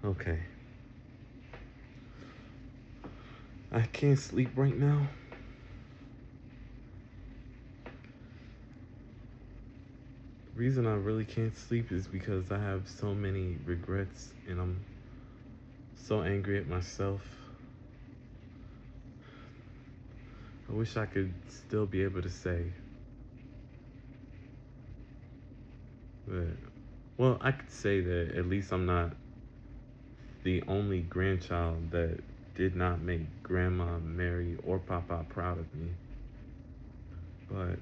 Okay. I can't sleep right now. The reason I really can't sleep is because I have so many regrets and I'm so angry at myself. I wish I could still be able to say, but, well, I could say that at least I'm not the only grandchild that did not make Grandma, Mary, or Papa proud of me. But,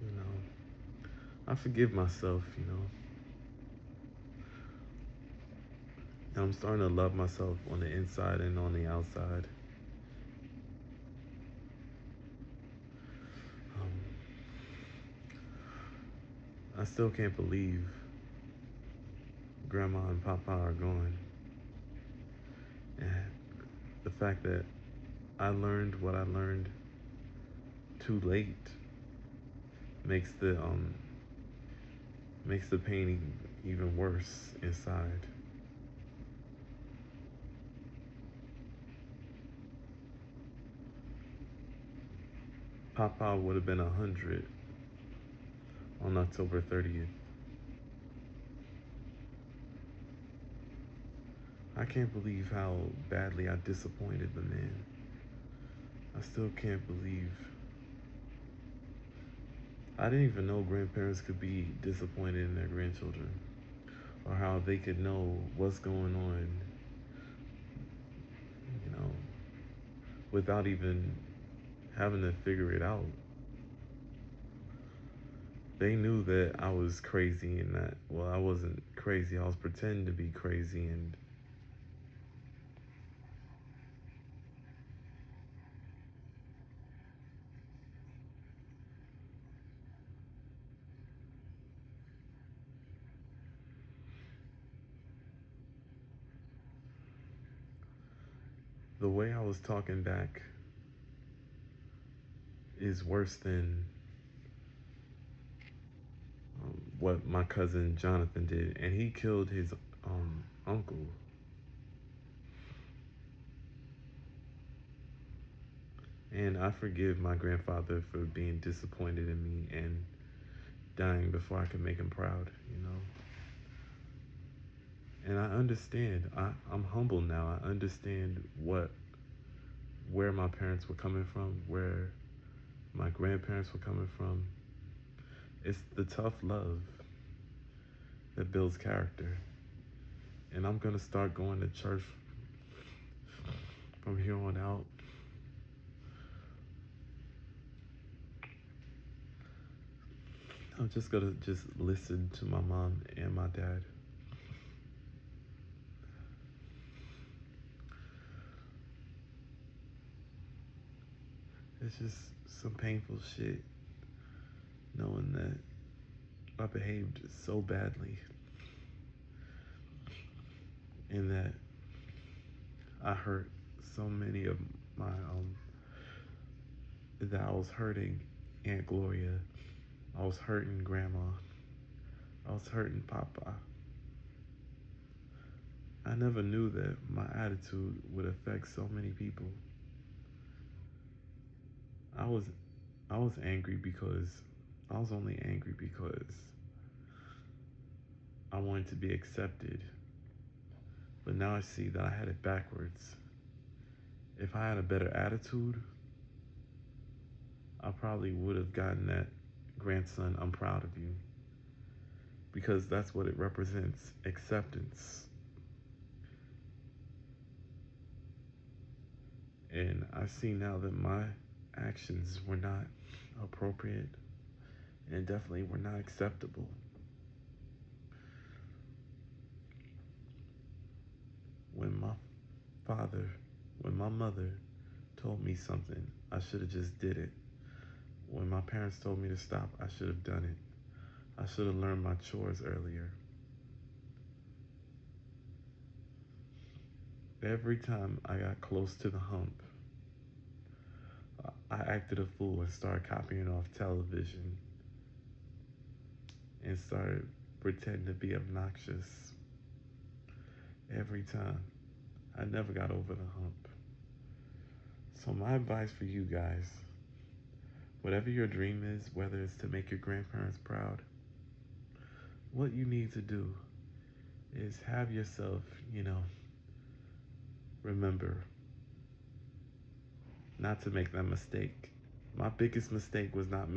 you know, I forgive myself, and I'm starting to love myself on the inside and on the outside. Um, I still can't believe Grandma and Papa are gone. And the fact that I learned what I learned too late makes the pain even worse inside. Papa would have been 100 on October 30th. I can't believe how badly I disappointed the man. I still can't believe. I didn't even know grandparents could be disappointed in their grandchildren or how they could know what's going on, you know, without even having to figure it out. They knew that I was crazy and that, well, I wasn't crazy. I was pretending to be crazy. And the way I was talking back is worse than what my cousin Jonathan did. And he killed his uncle. And I forgive my grandfather for being disappointed in me and dying before I could make him proud. And I understand. I'm humble now. I understand where my parents were coming from, where my grandparents were coming from. It's the tough love that builds character. And I'm gonna start going to church from here on out. I'm just gonna just listen to my mom and my dad. It's just some painful shit knowing that I behaved so badly and that I hurt so many of my that I was hurting Aunt Gloria. I was hurting Grandma. I was hurting Papa. I never knew that my attitude would affect so many people. I was I was angry because I was only angry because I wanted to be accepted. But now I see that I had it backwards. If I had a better attitude, I probably would have gotten that grandson, I'm proud of you. Because that's what it represents, acceptance. And I see now that my actions were not appropriate and definitely were not acceptable. When my father, when my mother told me something, I should have just did it. When my parents told me to stop, I should have done it. I should have learned my chores earlier. Every time I got close to the hump, I acted a fool and started copying off television and started pretend to be obnoxious every time. I never got over the hump. So my advice for you guys, whatever your dream is, whether it's to make your grandparents proud, what you need to do is have yourself, remember not to make that mistake. My biggest mistake was not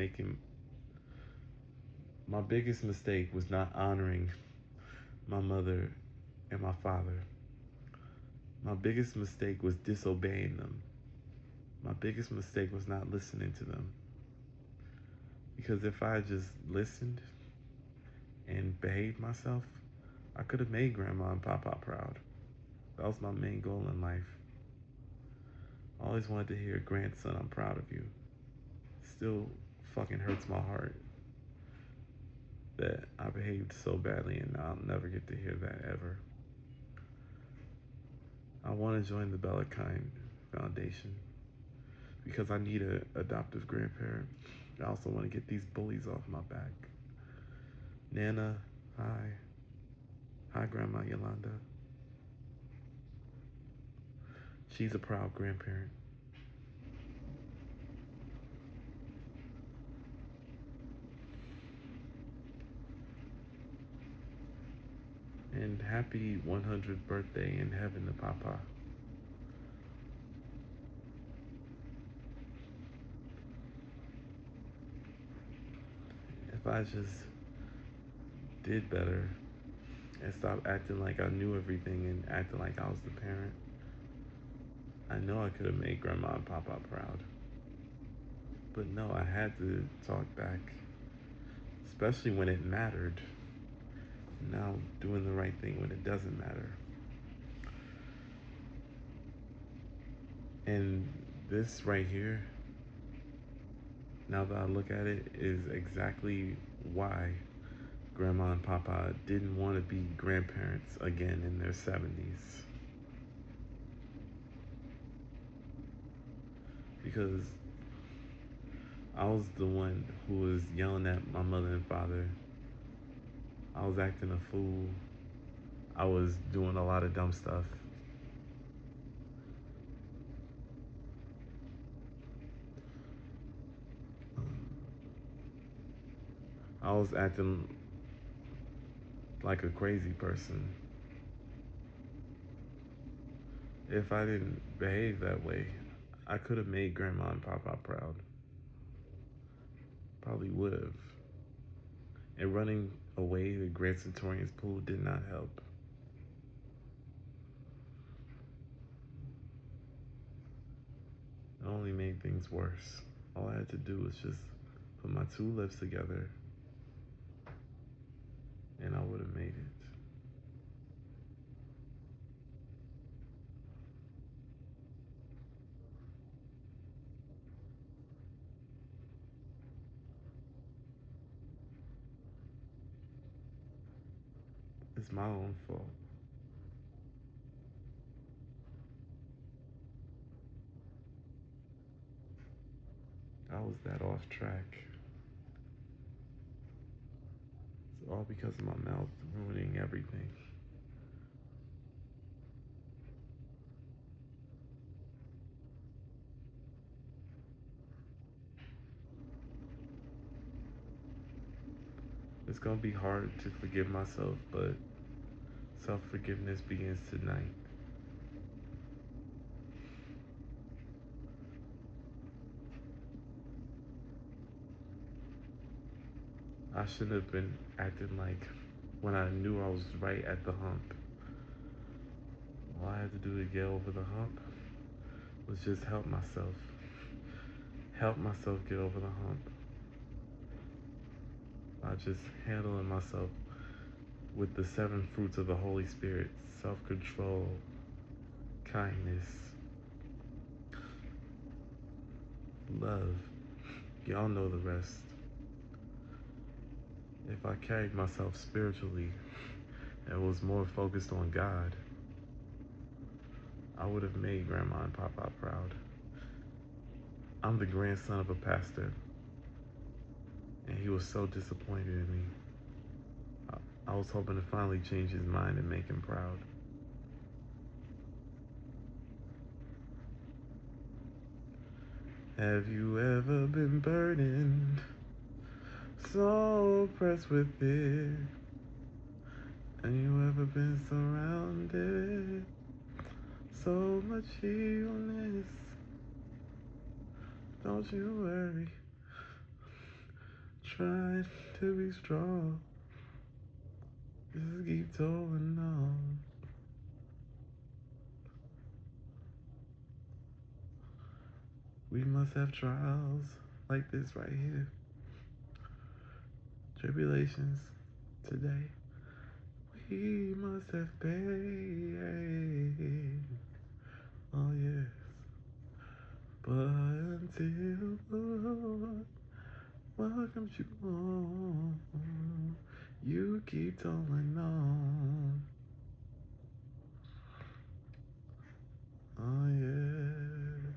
honoring my mother and my father. My biggest mistake was disobeying them. My biggest mistake was not listening to them. Because if I just listened and behaved myself, I could have made Grandma and Papa proud. That was my main goal in life. I always wanted to hear, grandson, I'm proud of you. Still fucking hurts my heart that I behaved so badly and I'll never get to hear that ever. I want to join the Bellarkine Foundation because I need an adoptive grandparent. I also want to get these bullies off my back. Nana, hi. Hi, Grandma Yolanda. She's a proud grandparent. And happy 100th birthday in heaven to Papa. If I just did better and stopped acting like I knew everything and acting like I was the parent, I know I could have made Grandma and Papa proud. But no, I had to talk back, especially when it mattered. Now doing the right thing when it doesn't matter. And this right here, now that I look at it, is exactly why Grandma and Papa didn't want to be grandparents again in their 70s. Because I was the one who was yelling at my mother and father. I was acting a fool. I was doing a lot of dumb stuff. I was acting like a crazy person. If I didn't behave that way, I could have made Grandma and Papa proud. Probably would have. And running away to Grand Centurion's pool did not help. It only made things worse. All I had to do was just put my two lips together and I would have made it. It's my own fault. I was that off track. It's all because of my mouth ruining everything. It's gonna be hard to forgive myself, but self-forgiveness begins tonight. I shouldn't have been acting like when I knew I was right at the hump. All I had to do to get over the hump was just help myself. Help myself get over the hump. By just handling myself with the 7 fruits of the Holy Spirit: self-control, kindness, love. Y'all know the rest. If I carried myself spiritually and was more focused on God, I would have made Grandma and Papa proud. I'm the grandson of a pastor, and he was so disappointed in me. I was hoping to finally change his mind and make him proud. Have you ever been burdened, so oppressed with it? And you ever been surrounded, so much evilness? Don't you worry, try to be strong. Just keep going on. We must have trials like this right here. Tribulations today. We must have pain. Oh yes. But until the Lord welcomes you home, you keep going on. Oh yes.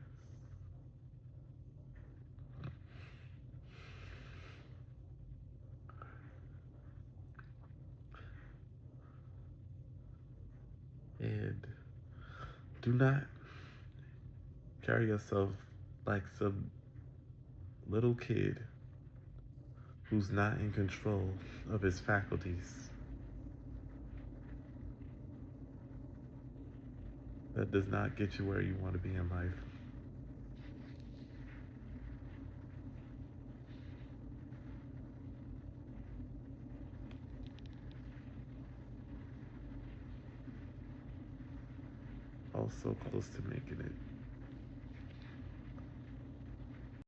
And do not carry yourself like some little kid who's not in control of his faculties. That does not get you where you want to be in life. Also close to making it.